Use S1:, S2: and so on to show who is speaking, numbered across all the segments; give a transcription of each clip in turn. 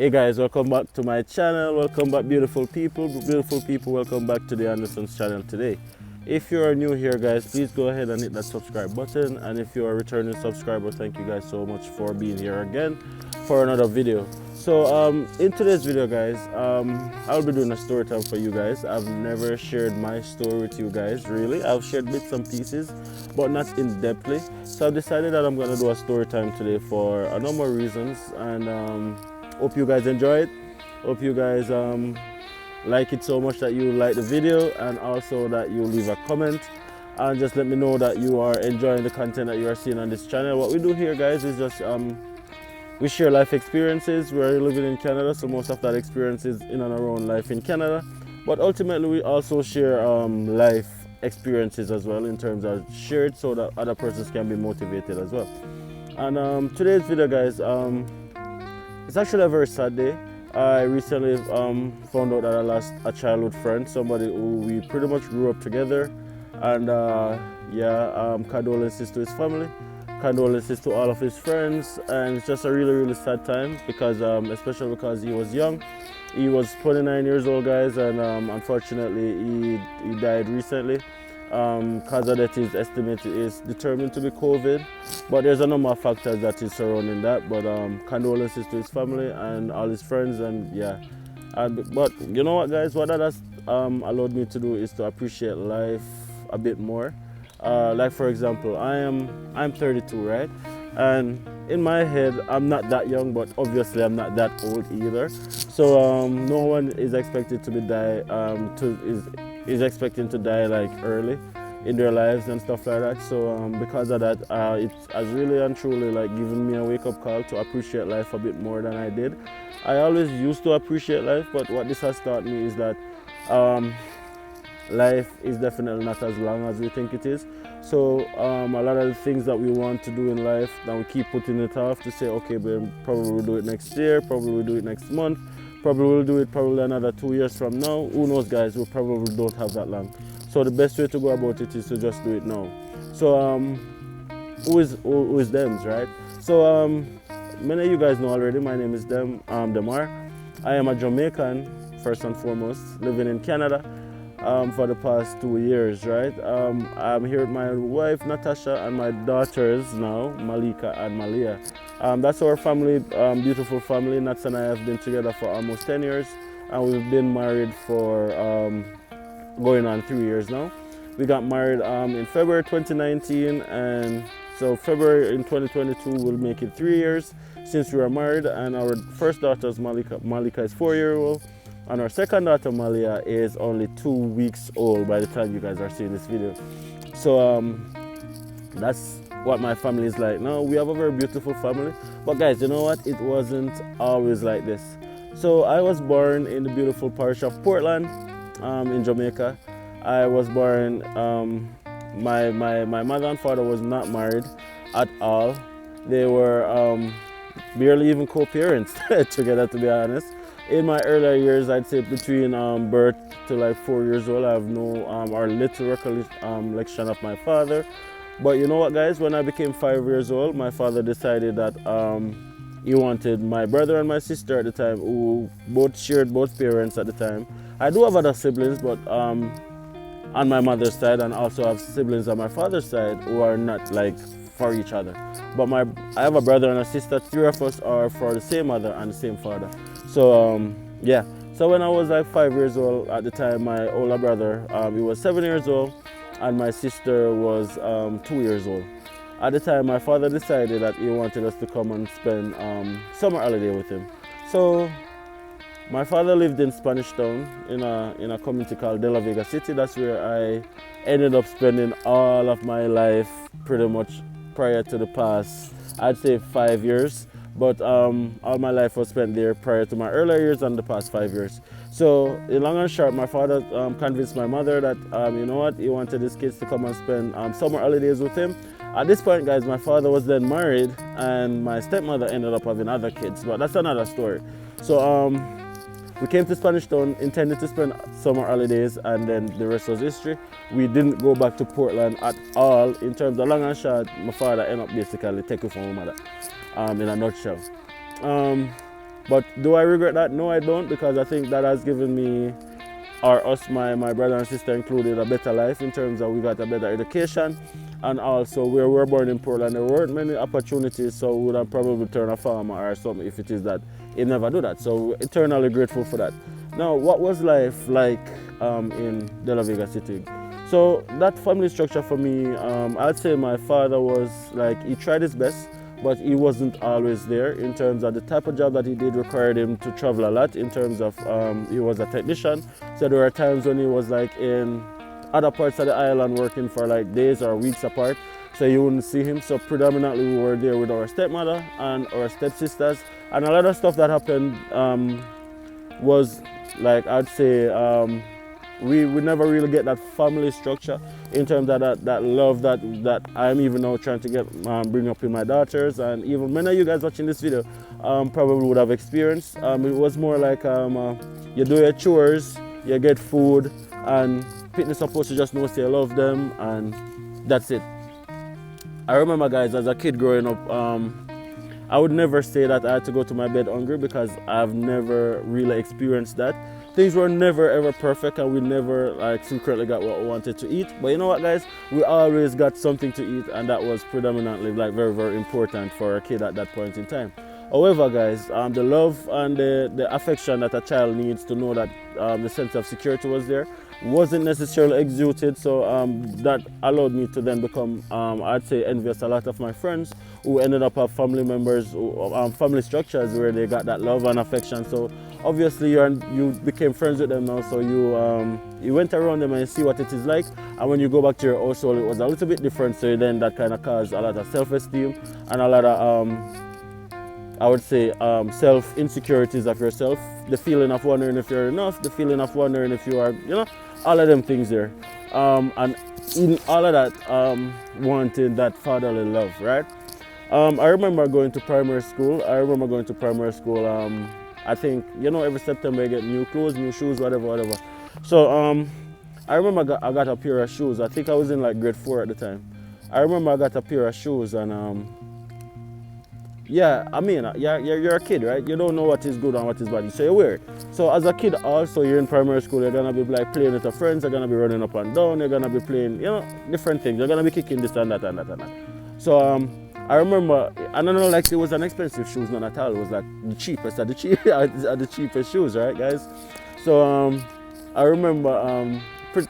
S1: Hey guys, welcome back to my channel. Welcome back, beautiful people. Beautiful people, welcome back to the DiAndersons channel today. If you are new here, guys, please go ahead and hit that subscribe button. And if you are a returning subscriber, thank you guys so much for being here again for another video. So in today's video, guys, I'll be doing a story time for you guys. I've never shared my story with you guys, really. I've shared bits and pieces, but not in depthly. So I've decided that I'm gonna do a story time today for a number of reasons, and hope you guys enjoy it. Hope you guys like it so much that you like the video, and also that you leave a comment and just let me know that you are enjoying the content that you are seeing on this channel. What we do here, guys, is just we share life experiences. We're living in Canada, so most of that experience is in and around life in Canada, but ultimately we also share life experiences as well, in terms of shared, so that other persons can be motivated as well. And today's video, guys, it's actually a very sad day. I recently found out that I lost a childhood friend, somebody who we pretty much grew up together, and condolences to his family, condolences to all of his friends, and it's just a really sad time, because especially because he was young. He was 29 years old, guys, and unfortunately he died recently. Cause of death is estimated is determined to be COVID, but there's a number of factors that is surrounding that. But condolences to his family and all his friends, and yeah. But you know what, guys, what that has allowed me to do is to appreciate life a bit more. Like, for example, I'm 32, right? And in my head, I'm not that young, but obviously I'm not that old either. So no one is expected to is expecting to die like early in their lives and stuff like that. So because of that, it has really and truly like given me a wake-up call to appreciate life a bit more than I did. I always used to appreciate life, but what this has taught me is that life is definitely not as long as we think it is. So a lot of the things that we want to do in life, that we keep putting it off to say, okay, but probably we'll do it next year, probably we'll do it next month, probably we'll do it probably another 2 years from now. Who knows, guys? We probably don't have that long. So the best way to go about it is to just do it now. So who is Dems, right? So many of you guys know already, my name is Demar. I am a Jamaican, first and foremost, living in Canada for the past 2 years, right? I'm here with my wife Natasha and my daughters now, Malika and Malia. That's our family, beautiful family. Nats and I have been together for almost 10 years, and we've been married for going on 3 years now. We got married in February 2019, and so February in 2022 will make it 3 years since we were married. And our first daughter is Malika is 4 years old, and our second daughter Malia is only 2 weeks old by the time you guys are seeing this video. So that's what my family is like now. We have a very beautiful family, but guys, you know what, it wasn't always like this. So I was born in the beautiful parish of Portland in Jamaica. I was born, my mother and father was not married at all. They were barely even co-parents together, to be honest. In my earlier years, I'd say between birth to like 4 years old, I have no or little recollection of my father. But you know what, guys, when I became 5 years old, my father decided that he wanted my brother and my sister at the time, who both shared both parents at the time. I do have other siblings, but on my mother's side, and also have siblings on my father's side who are not like for each other. But I have a brother and a sister. 3 of us are for the same mother and the same father. So yeah. So when I was like 5 years old at the time, my older brother, he was 7 years old, and my sister was 2 years old. At the time, my father decided that he wanted us to come and spend summer holiday with him. So my father lived in Spanish Town in a community called De La Vega City. That's where I ended up spending all of my life, pretty much prior to the past, I'd say 5 years. But all my life was spent there prior to my earlier years and the past 5 years. So in long and short, my father convinced my mother that you know what, he wanted his kids to come and spend summer holidays with him. At this point, guys, my father was then married, and my stepmother ended up having other kids, but that's another story. So we came to Spanish Town intending to spend summer holidays, and then the rest was history. We didn't go back to Portland at all. In terms of long and short, my father ended up basically taking from my mother, in a nutshell. But do I regret that? No, I don't, because I think that has given me, or us, my brother and sister included, a better life in terms of we got a better education. And also, where we were born in Portland, there weren't many opportunities, so we would have probably turned a farmer or something if it is that he never do that. So we're eternally grateful for that. Now, what was life like in De La Vega City? So that family structure for me, I'd say my father was like, he tried his best, but he wasn't always there in terms of the type of job that he did required him to travel a lot in terms of, he was a technician. So there were times when he was like in other parts of the island working for like days or weeks apart. So you wouldn't see him. So predominantly we were there with our stepmother and our stepsisters. And a lot of stuff that happened was like, I'd say, we never really get that family structure in terms of that love that I'm even now trying to get bring up in my daughters, and even many of you guys watching this video probably would have experienced. It was more like you do your chores, you get food, and people are supposed to just know say you love them, and that's it. I remember, guys, as a kid growing up, I would never say that I had to go to my bed hungry, because I've never really experienced that. Things were never ever perfect, and we never like secretly got what we wanted to eat. But you know what, guys? We always got something to eat, and that was predominantly like very, very important for a kid at that point in time. However, guys, the love and the affection that a child needs to know that the sense of security was there wasn't necessarily exuded. So that allowed me to then become, I'd say, envious a lot of my friends who ended up have family members, family structures where they got that love and affection. So obviously you became friends with them now, so you went around them and you see what it is like. And when you go back to your household, it was a little bit different. So then that kind of caused a lot of self-esteem and a lot of I would say self-insecurities of yourself, the feeling of wondering if you're enough, the feeling of wondering if you are, you know, all of them things there. And in all of that, wanting that fatherly love, right? I remember going to primary school. I think, you know, every September I get new clothes, new shoes, whatever. So I remember I got a pair of shoes. I think I was in like grade 4 at the time. I remember I got a pair of shoes, and yeah, I mean, you're a kid, right? You don't know what is good and what is bad, so you wear it. So as a kid also, you're in primary school, you're gonna be like playing with your friends, you're gonna be running up and down, you're gonna be playing, you know, different things. You're gonna be kicking this and that and that and that. So I remember, I don't know, like it was an expensive shoes, not at all. It was like the cheapest of the cheapest shoes, right, guys? So I remember,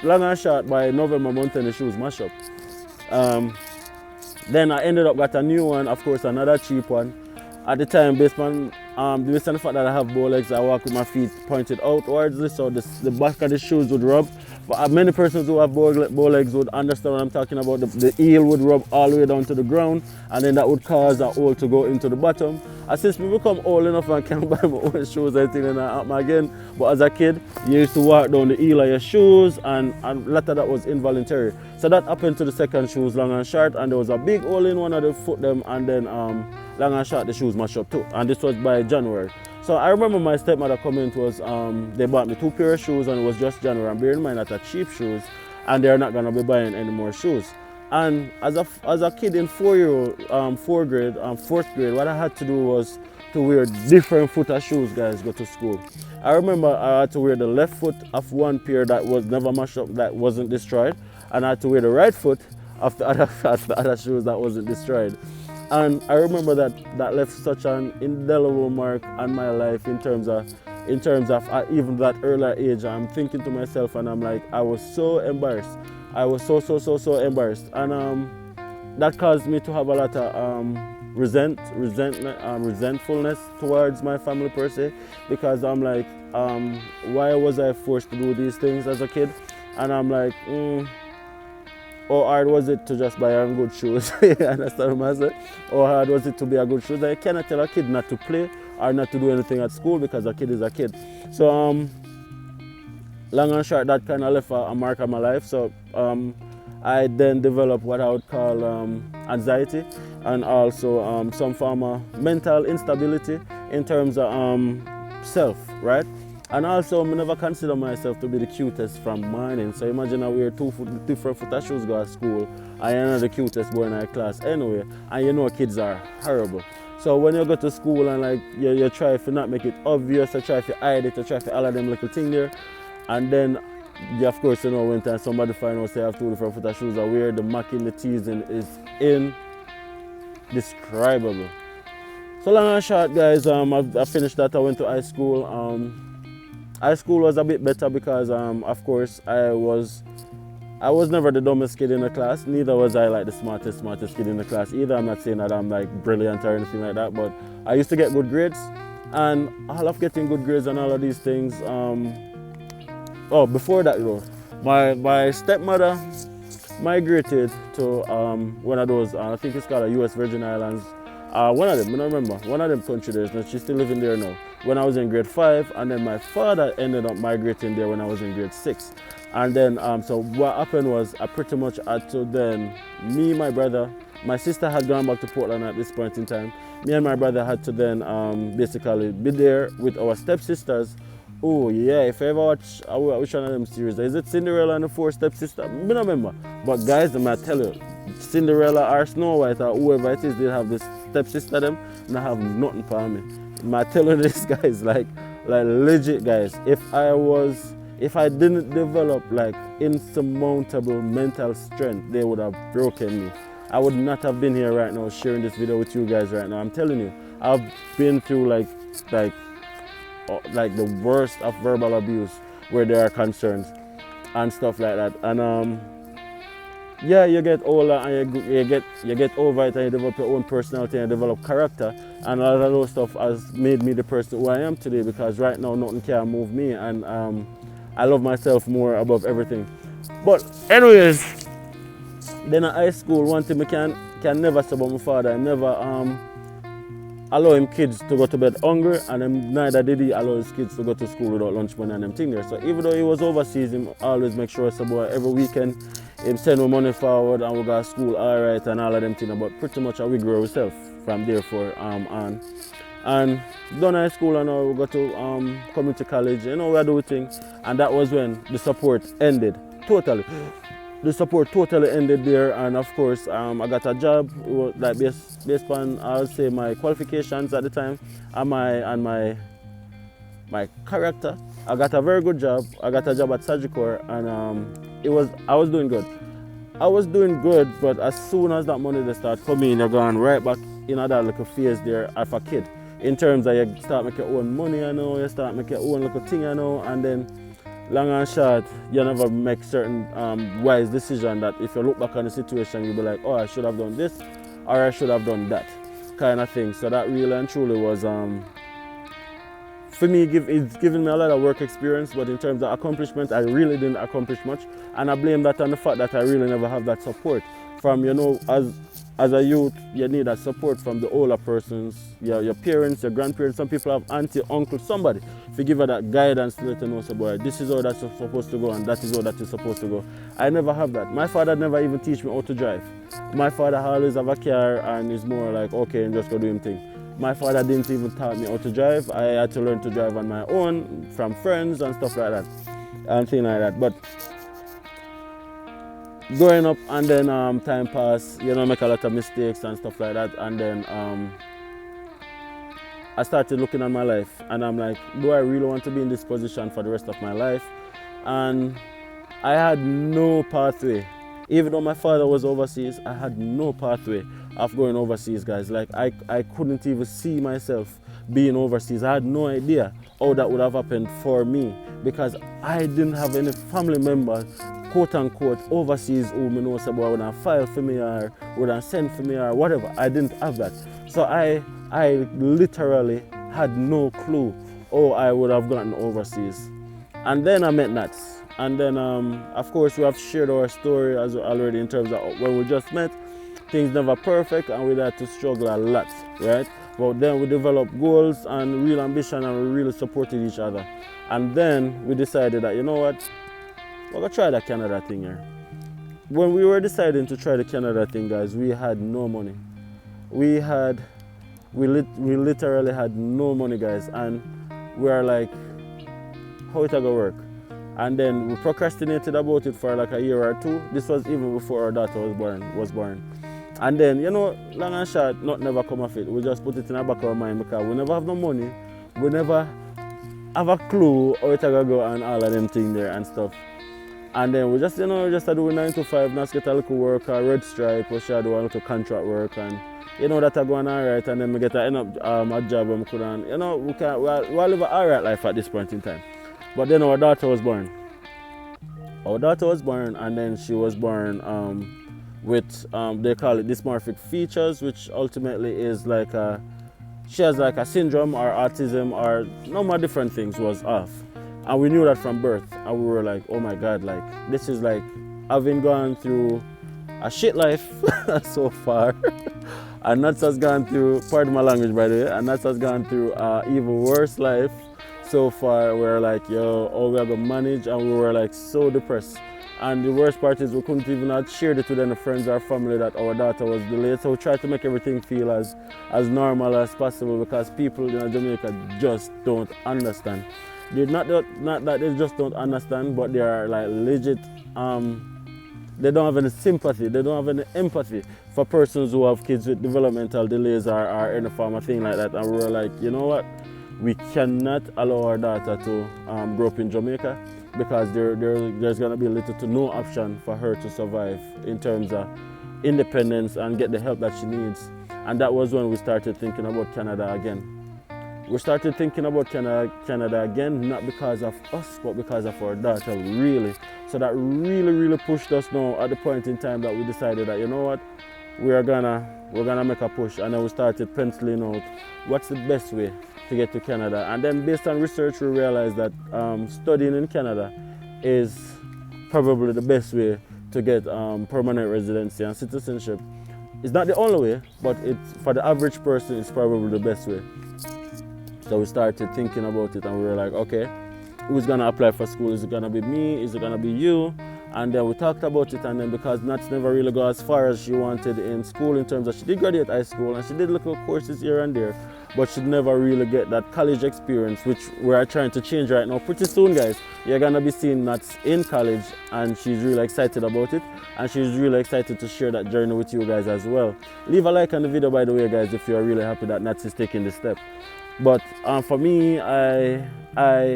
S1: long and short, by November month, and the shoes mash up. Then I ended up got a new one, of course, another cheap one. At the time, based on the fact that I have bow legs, I walk with my feet pointed outwards, so the back of the shoes would rub. But many persons who have bow legs would understand what I'm talking about. The heel would rub all the way down to the ground, and then that would cause a hole to go into the bottom. And since we become old enough and can buy my own shoes, I think that happen again. But as a kid, you used to walk down the heel of your shoes, and a lot of that was involuntary. So that happened to the second shoes, long and short, and there was a big hole in one of the foot them, and then long and short the shoes mashed up too. And this was by January. So I remember my stepmother comment was, they bought me 2 pairs of shoes, and it was just January. And bear in mind that are cheap shoes, and they're not gonna be buying any more shoes. And as a kid in 4th grade, what I had to do was to wear different foot of shoes, guys, go to school. I remember I had to wear the left foot of one pair that was never mashed up, that wasn't destroyed, and I had to wear the right foot of the other shoes that wasn't destroyed. And I remember that left such an indelible mark on my life in terms of even that earlier age. I'm thinking to myself, and I'm like, I was so embarrassed. I was so embarrassed, and that caused me to have a lot of resentfulness towards my family per se, because I'm like, why was I forced to do these things as a kid? And I'm like, how hard was it to just buy on good shoes? You understand what I'm saying? How hard was it to be a good shoes? I cannot tell a kid not to play or not to do anything at school, because a kid is a kid. So long and short, that kind of left a mark on my life. So I then developed what I would call anxiety, and also some form of mental instability in terms of self, right? And also, I never consider myself to be the cutest from morning. So imagine I wear 2 different foot of shoes go to school. I am not the cutest boy in our class anyway. And you know kids are horrible. So when you go to school and like you try to not make it obvious, you try to hide it, you try to all of them little thing there, and then of course when time somebody find out say I have 2 different foot of shoes are weird, the mocking, the teasing is indescribable. So long and short, guys, I finished that. I went to high school. High school was a bit better because of course I was never the dumbest kid in the class. Neither was I like the smartest kid in the class either. I'm not saying that I'm like brilliant or anything like that, but I used to get good grades. And all of getting good grades and all of these things, before that though, my stepmother migrated to one of those, I think it's called the US Virgin Islands. One of them, I don't remember, one of them countries there. She's still living there now. When I was in grade 5, and then my father ended up migrating there when I was in grade 6. And then, so what happened was I pretty much had to then, me, my brother, my sister had gone back to Portland at this point in time. Me and my brother had to then basically be there with our stepsisters. Oh yeah, if you ever watch, which one of them series? Is it Cinderella and the 4 Stepsisters? I don't remember. But guys, I'm gonna tell you, Cinderella or Snow White or whoever it is, they have this stepsister them, and I have nothing for me. I tell you this, guys, like legit, guys. If I didn't develop like insurmountable mental strength, they would have broken me. I would not have been here right now sharing this video with you guys right now. I'm telling you, I've been through like the worst of verbal abuse where there are concerns and stuff like that. And yeah, you get older and you get over it and you develop your own personality and develop character, and all of those stuff has made me the person who I am today, because right now nothing can move me, and I love myself more above everything. But anyways, then at high school, one thing I can never say about my father, I never allow him kids to go to bed hungry, and neither did he allow his kids to go to school without lunch money and them thing there. So even though he was overseas, him always make sure every weekend him send me money forward and we go to school alright and all of them things. But pretty much we grow ourselves from there for on. And done high school and now we go to community college, we do things, and that was when the support ended totally. The support totally ended there, and of course I got a job like based on, I would say, my qualifications at the time and my character. I got a very good job. I got a job at Sagicor, and I was doing good. I was doing good, but as soon as that money they start coming, you're going right back in that little phase there as a kid. In terms of you start making your own money, you start making your own little thing, and then long and short, you never make certain wise decision that if you look back on the situation, you'll be like, oh, I should have done this, or I should have done that, kind of thing. So that really and truly was, for me, it's given me a lot of work experience, but in terms of accomplishment, I really didn't accomplish much. And I blame that on the fact that I really never have that support from, as a youth, you need that support from the older persons, your parents, your grandparents. Some people have auntie, uncle, somebody. If you give her that guidance to let her know, so boy, this is how that's supposed to go and that is how that is supposed to go. I never have that. My father never even teach me how to drive. My father always have a car and is more like, okay, and just go do him thing. My father didn't even teach me how to drive. I had to learn to drive on my own from friends and stuff like that and things like that. But growing up, and then time passed, make a lot of mistakes and stuff like that, and then I started looking at my life, and I'm like, do I really want to be in this position for the rest of my life? And I had no pathway. Even though my father was overseas, I had no pathway of going overseas, guys. Like I couldn't even see myself being overseas. I had no idea how that would have happened for me, because I didn't have any family members, quote unquote, overseas who me know about would file for me or would send for me or whatever. I didn't have that. So I literally had no clue how I would have gotten overseas. And then I met Nats. And then, of course, we have shared our story as already in terms of when we just met. Things never perfect, and we had to struggle a lot, right? But then we developed goals and real ambition, and we really supported each other. And then we decided that, you know what, we're gonna try that Canada thing here. When we were deciding to try the Canada thing, guys, we had no money. We literally had no money, guys, and we are like, how it gonna work? And then we procrastinated about it for like a year or two. This was even before our daughter was born. And then, long and short, not never come of it. We just put it in the back of our mind because we never have no money. We never have a clue how it's going to go and all of them things there and stuff. And then we just, just do 9 to 5, not get a little work, a red stripe, or do a little contract work, and that are going alright. And then we get a job where we could, we live an alright life at this point in time. But then our daughter was born. And then she was born with, they call it dysmorphic features, which ultimately is like she has like a syndrome or autism or no more different things was off. And we knew that from birth. And we were like, oh my God, like this is like having gone through a shit life so far. And Nats has gone through, pardon my language by the way, and Nats has gone through an even worse life so far. We're like, yo, oh, we are going to manage, and we were like so depressed. And the worst part is we couldn't even have shared it with any friends or family that our daughter was delayed. So we tried to make everything feel as normal as possible because people in Jamaica just don't understand. They're not that they just don't understand, but they are like legit, they don't have any sympathy, they don't have any empathy for persons who have kids with developmental delays or any form of thing like that. And we were like, you know what? We cannot allow our daughter to grow up in Jamaica because there's going to be little to no option for her to survive in terms of independence and get the help that she needs. And that was when we started thinking about Canada again. We started thinking about Canada again, not because of us, but because of our daughter, really. So that really pushed us now at the point in time that we decided that, you know what, we're gonna make a push. And then we started penciling out what's the best way to get to Canada. And then based on research, we realized that studying in Canada is probably the best way to get permanent residency and citizenship. It's not the only way, but for the average person, it's probably the best way. So we started thinking about it and we were like, okay, who's gonna apply for school? Is it gonna be me? Is it gonna be you? And then we talked about it, and then because Nats never really got as far as she wanted in school in terms of she did graduate high school and she did little courses here and there, but she'd never really get that college experience, which we are trying to change right now. Pretty soon, guys, you're gonna be seeing Nats in college, and she's really excited about it, and she's really excited to share that journey with you guys as well. Leave a like on the video, by the way, guys, if you're really happy that Nats is taking this step. But for me, I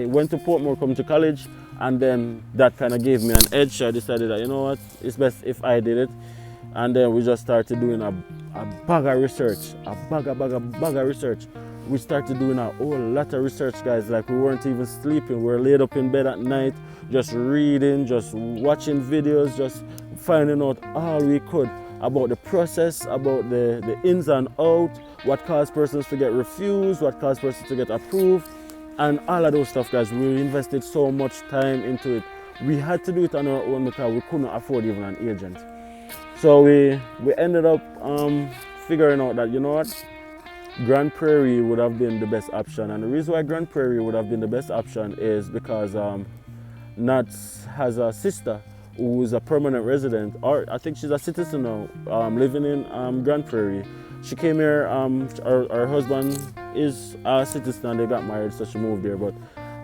S1: went to Portmore Community College, and then that kind of gave me an edge. So I decided that, you know what, it's best if I did it. And then we just started doing a bag of research, a bag of research. We started doing a whole lot of research, guys. Like we weren't even sleeping. We were laid up in bed at night, just reading, just watching videos, just finding out all we could about the process, about the ins and outs, what caused persons to get refused, what caused persons to get approved, and all of those stuff, guys. We invested so much time into it. We had to do it on our own because we couldn't afford even an agent. So we ended up figuring out that, you know what, Grand Prairie would have been the best option. And the reason why Grand Prairie would have been the best option is because Nats has a sister who is a permanent resident, or I think she's a citizen now, living in Grand Prairie. She came here, her husband is a citizen and they got married, so she moved there. But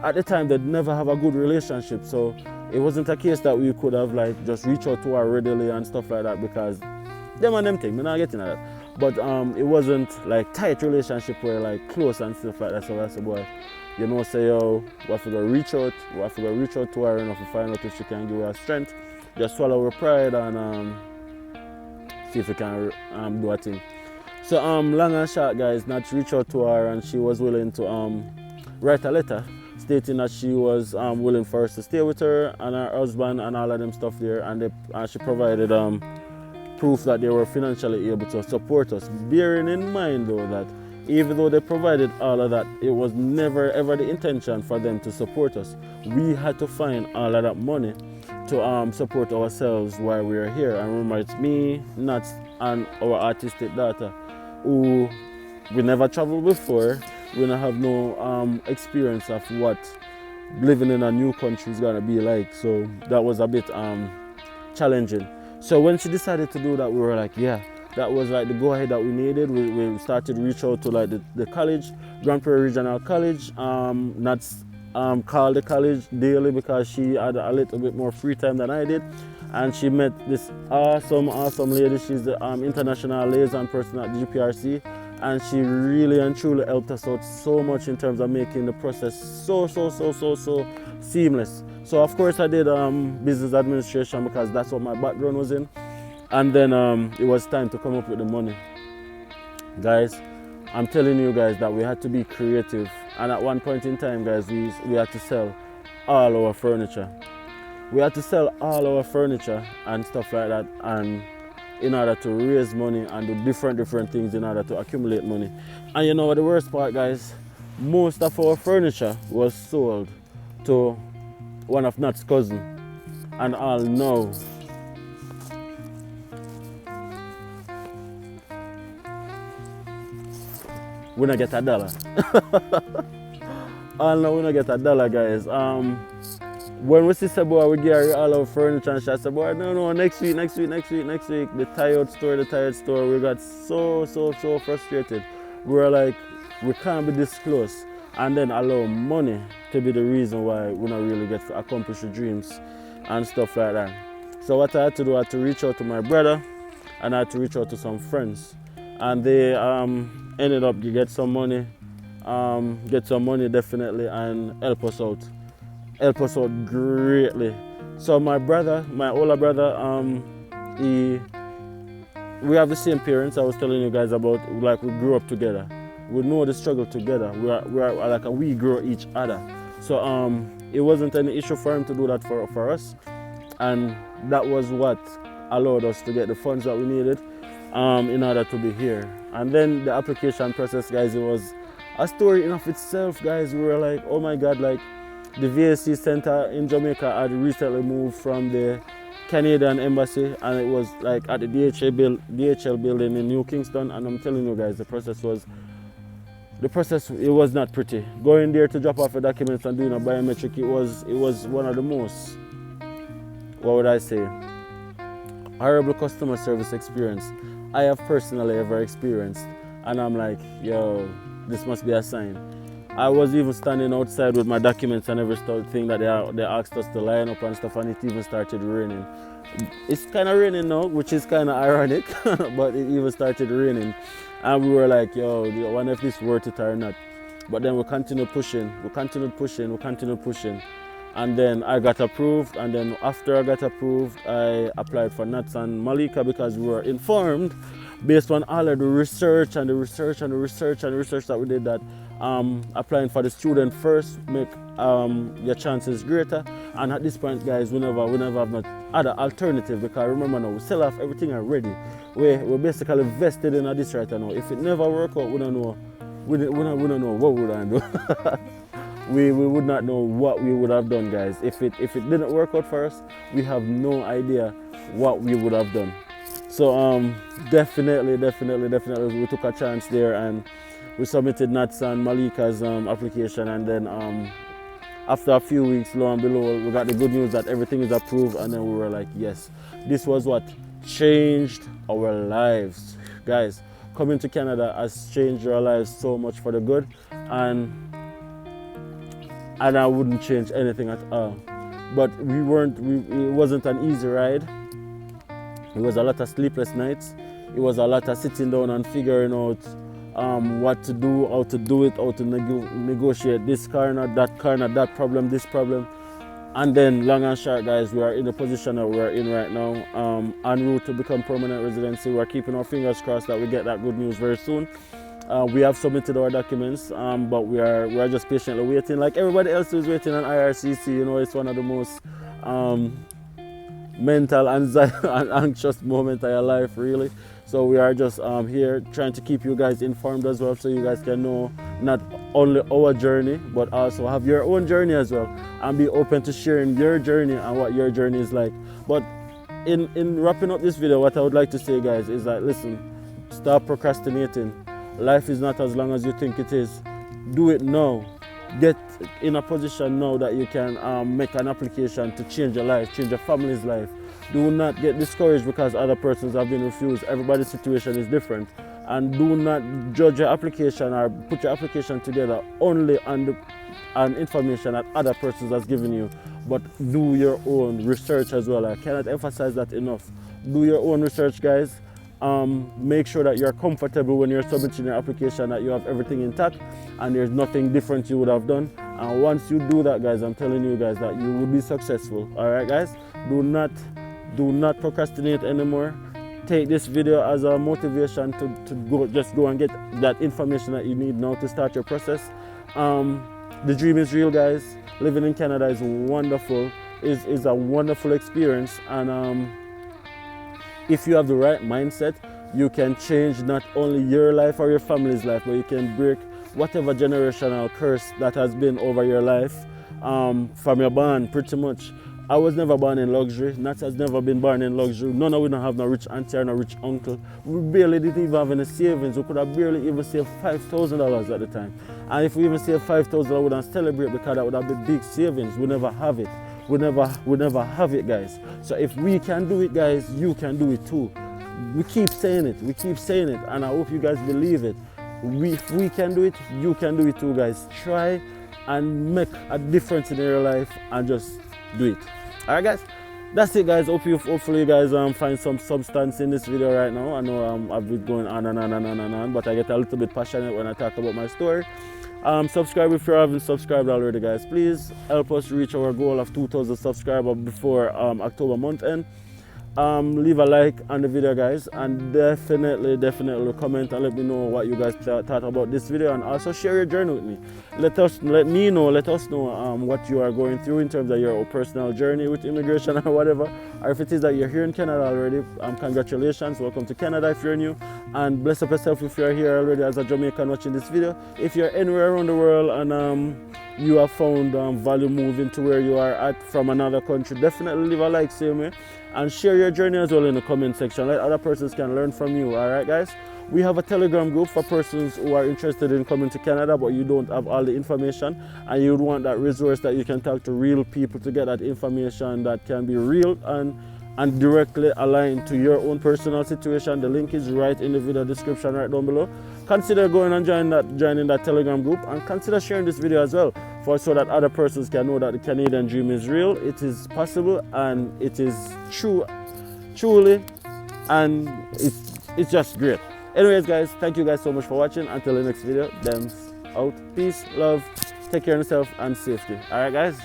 S1: at the time, they'd never have a good relationship, so it wasn't a case that we could have like just reach out to her readily and stuff like that, because them and them thing, we're not getting at that. But it wasn't like tight relationship where like close and stuff like that. So I said, boy, you know, say, yo, we have to go reach out to her enough to find out if she can give her strength. Just swallow her pride and see if we can do a thing. So long and short, guys, Nats reached out to her and she was willing to write a letter stating that she was willing for us to stay with her and her husband and all of them stuff there, and she provided proof that they were financially able to support us, bearing in mind though that even though they provided all of that, it was never ever the intention for them to support us. We had to find all of that money to support ourselves while we were here. And remember, it's me, Nats, and our artistic daughter, who we never traveled before. We don't have no experience of what living in a new country is gonna be like. So that was a bit challenging. So when she decided to do that, we were like, yeah, that was like the go-ahead that we needed. We started to reach out to like the college, Grand Prairie Regional College. Nats call the college daily because she had a little bit more free time than I did. And she met this awesome lady. She's the international liaison person at GPRC, and she really and truly helped us out so much in terms of making the process so seamless. So of course I did business administration because that's what my background was in. And then it was time to come up with the money. Guys, I'm telling you guys that we had to be creative, and at one point in time, guys, we had to sell all our furniture. We had to sell all our furniture and stuff like that, and in order to raise money and do different things in order to accumulate money. And you know what the worst part, guys? Most of our furniture was sold to one of Nat's cousin, and all now we not get $1. All now we not get $1, guys. When we see boy, we get all our furniture, and she said, boy, no, next week. The tired store, we got so frustrated. We were like, we can't be this close and then allow money to be the reason why we not really get to accomplish the dreams and stuff like that. So what I had to do, I had to reach out to my brother, and I had to reach out to some friends, and they ended up to get some money definitely, and help us out greatly. So my older brother, we have the same parents I was telling you guys about. Like, we grew up together, we know the struggle together, we are like we grow each other. So it wasn't any issue for him to do that for us, and that was what allowed us to get the funds that we needed in order to be here. And then the application process, guys, it was a story in of itself, guys. We were like, oh my god, like the VSC Center in Jamaica had recently moved from the Canadian Embassy, and it was like at the DHL building in New Kingston. And I'm telling you guys, the process it was not pretty. Going there to drop off the documents and doing a biometric, it was one of the most, what would I say, horrible customer service experience I have personally ever experienced. And I'm like, yo, this must be a sign. I was even standing outside with my documents and everything that they asked us to line up and stuff, and it even started raining. It's kind of raining now, which is kind of ironic, but it even started raining. And we were like, yo, I wonder if this is worth it or not. But then we continued pushing. And then I got approved, and then after I got approved, I applied for Nats and Malika because we were informed, based on all of the research that we did, that applying for the student first make your chances greater. And at this point, guys, we never have no other alternative, because remember now, we sell off everything already. We're basically vested in this right now. If it never work out, we don't know what we would do. We would not know what we would have done, guys. If it didn't work out for us, we have no idea what we would have done. So definitely we took a chance there, and we submitted Nats and Malika's application, and then after a few weeks, lo and behold, we got the good news that everything is approved, and then we were like, yes, this was what changed our lives. Guys, coming to Canada has changed our lives so much for the good, and I wouldn't change anything at all. But it wasn't an easy ride. It was a lot of sleepless nights. It was a lot of sitting down and figuring out what to do, how to do it, how to negotiate this corner, that problem, this problem. And then, long and short, guys, we are in the position that we are in right now, en route to become permanent residency. We are keeping our fingers crossed that we get that good news very soon. We have submitted our documents, but we are just patiently waiting, like everybody else is waiting on IRCC. You know, it's one of the most mental anxiety and anxious moments of your life, really. So we are just here trying to keep you guys informed as well, so you guys can know not only our journey, but also have your own journey as well, and be open to sharing your journey and what your journey is like. But in wrapping up this video, what I would like to say, guys, is that, listen, stop procrastinating. Life is not as long as you think it is. Do it now. Get in a position now that you can make an application to change your life, change your family's life. Do not get discouraged because other persons have been refused. Everybody's situation is different. And do not judge your application or put your application together only on the and information that other persons has given you, but do your own research as well. I cannot emphasize that enough. Do your own research, guys. Make sure that you're comfortable when you're submitting your application, that you have everything intact and there's nothing different you would have done. And once you do that, guys, I'm telling you guys that you will be successful. All right, guys, do not procrastinate anymore. Take this video as a motivation to go and get that information that you need now to start your process. The dream is real, guys. Living in Canada is wonderful. Is a wonderful experience, and if you have the right mindset, you can change not only your life or your family's life, but you can break whatever generational curse that has been over your life from your born, pretty much. I was never born in luxury. Nat has never been born in luxury. None of we don't have no rich auntie or no rich uncle. We barely didn't even have any savings. We could have barely even saved $5,000 at the time. And if we even saved $5,000, we wouldn't celebrate because that would have been big savings. We never have it. We never have it, guys. So if we can do it, guys, you can do it too. We keep saying it. We keep saying it. And I hope you guys believe it. If we can do it, you can do it too, guys. Try and make a difference in your life and just do it. Alright, guys, that's it, guys. Hopefully you guys find some substance in this video right now. I know I've been going on and on, but I get a little bit passionate when I talk about my story. Subscribe if you haven't subscribed already, guys. Please help us reach our goal of 2,000 subscribers before October month end. Leave a like on the video, guys, and definitely comment and let me know what you guys thought about this video, and also share your journey with me. Let us know what you are going through in terms of your personal journey with immigration or whatever, or if it is that you're here in Canada already, congratulations, welcome to Canada if you're new, and bless up yourself if you're here already as a Jamaican watching this video. If you're anywhere around the world and you have found value moving to where you are at from another country, definitely leave a like, same way, and share your journey as well in the comment section. Let other persons can learn from you. All right, guys, we have a Telegram group for persons who are interested in coming to Canada, but you don't have all the information and you would want that resource that you can talk to real people to get that information that can be real and directly aligned to your own personal situation. The link is right in the video description right down below. Consider going and joining that Telegram group, and consider sharing this video as well, so that other persons can know that the Canadian dream is real, it is possible, and it is truly, and it's just great. Anyways, guys, thank you guys so much for watching. Until the next video, Dems out. Peace, love, take care of yourself, and safety. All right, guys.